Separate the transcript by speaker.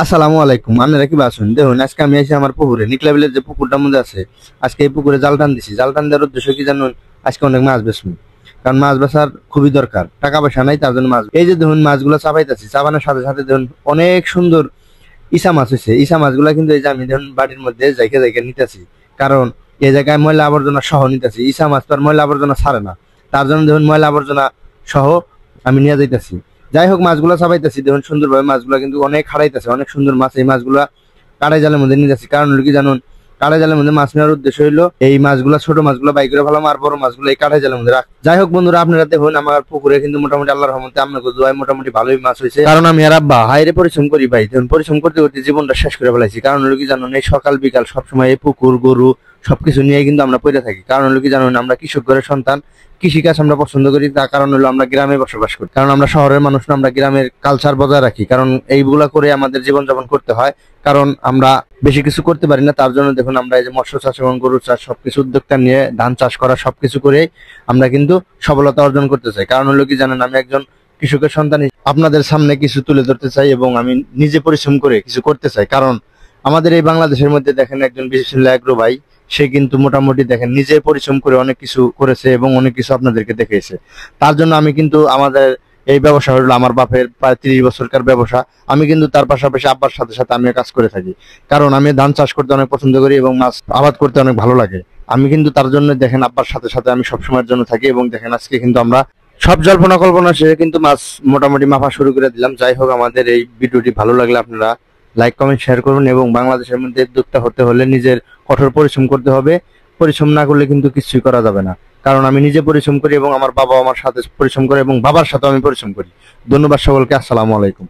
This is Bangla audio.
Speaker 1: আসসালামু আলাইকুম। আপনারা কি বাসুন দেখুন, আজকে আমি এসে আমার পুকুরে নিকলাবিলের যে পুকুরটার মধ্যে আছে, আজকে এই পুকুরে জাল টান দিছি। জাল টান দেওয়ার উদ্দেশ্য কি জানুন? আজকে অনেক মাছ বেচবো, কারণ মাছ বেচার খুবই দরকার, টাকা পয়সা নাই, তার জন্য মাছ। এই যে দেখুন মাছগুলো চাপাইতেছি, চাপানোর সাথে সাথে দেখুন অনেক সুন্দর ইসা মাছ হয়েছে। ইসা মাছগুলা কিন্তু এই যে আমি দেখুন বাড়ির মধ্যে জায়গা জায়গা নিতেছি, কারণ এই জায়গায় ময়লা আবর্জনা সহ নিতেছি। ইসা মাছ তো আর ময়লা আবর্জনা ছাড়ে না, তার জন্য দেখুন ময়লা আবর্জনা সহ আমি নিয়ে যাইতেছি। যাই হোক, মাছগুলা চাপাইতেছি, দেখুন সুন্দরভাবে মাছগুলা কিন্তু অনেক হারাইতেছে, অনেক সুন্দর মাছ। এই মাছগুলা কাড়াই জালের মধ্যে নিয়ে যাচ্ছি, কারণ হলো কি জানুন? কাড়াই জালের মধ্যে মাছ নেওয়ার উদ্দেশ্য হইলো এই মাছগুলা, ছোট মাছগুলা বাই করে ফেলাম, আর বড় মাছগুলো এই কাড়াই জালের মধ্যে রাখ। যাই হোক বন্ধুরা, আপনারা দেখুন আমার পুকুরে কিন্তু মোটামুটি আল্লাহর রহমতে আপনাকে দোয়ায় মোটামুটি ভালোই মাছ হয়েছে, কারণ আমি আর আব্বা হাইরে পরিশ্রম করি ভাই। দেখুন পরিশ্রম করতে করতে জীবনটা শেষ করে ফেলাইছি। কারণ হলো কি জানুন? এই সকাল বিকাল সবসময় এই পুকুর গরু সবকিছু নিয়ে কিন্তু আমরা পড়ে থাকি। কারণ হলো কি জানুন? আমরা কৃষক ঘরের সন্তান, কৃষিকাজ আমরা পছন্দ করি। তার কারণ হলো আমরা গ্রামে বসবাস করি, কারণ আমরা শহরের মানুষ না, আমরা গ্রামের কালচার বজায় রাখি, কারণ এইগুলা করে আমাদের জীবনযাপন করতে হয়। কারণ আমরা বেশি কিছু করতে পারি না, তার জন্য দেখুন আমরা এই যে মৎস্য চাষ এবং গরু চাষ সবকিছু উদ্যোক্তা নিয়ে, ধান চাষ করা সবকিছু করে আমরা কিন্তু সফলতা অর্জন করতে চাই। কারণ হলো কি জানেন? আমি একজন কৃষকের সন্তান, আপনাদের সামনে কিছু তুলে ধরতে চাই এবং আমি নিজে পরিশ্রম করে কিছু করতে চাই। কারণ আমাদের এই বাংলাদেশের মধ্যে দেখেন একজন বিসমিল্লাহ এগ্রো ভাই, সে কিন্তু মোটামুটি দেখেন নিজে পরিশ্রম করে অনেক কিছু করেছে এবং অনেক কিছু আপনাদেরকে দেখিয়েছে। তার জন্য আমি কিন্তু আমাদের এই ব্যবসা হলো আমার বাপের প্রায় 30 বছরকার ব্যবসা। আমি কিন্তু তার পাশাপাশি আব্বার সাথে সাথে আমিও কাজ করে থাকি, কারণ আমি ধান চাষ করতে অনেক পছন্দ করি এবং মাছ আবাদ করতে অনেক ভালো লাগে। আমি কিন্তু তার জন্য দেখেন আব্বার সাথে সাথে আমি সবসময়ের জন্য থাকি। এবং দেখেন আজকে কিন্তু আমরা সব জল্পনা কল্পনা শেষে কিন্তু মাছ মোটামুটি মাপা শুরু করে দিলাম। যাই হোক, আমাদের এই ভিডিওটি ভালো লাগলে আপনারা লাইক কমেন্ট শেয়ার করুন। এবং বাংলাদেশের মধ্যে উদ্যোক্তা হতে হলে নিজের কঠোর পরিশ্রম করতে হবে। পরিশ্রম না করলে কিন্তু কিছুই করা যাবে না। কারণ আমি নিজে পরিশ্রম করি এবং আমার বাবা আমার সাথে পরিশ্রম করে এবং বাবার সাথে আমি পরিশ্রম করি। ধন্যবাদ সকলকে। আসসালামু আলাইকুম।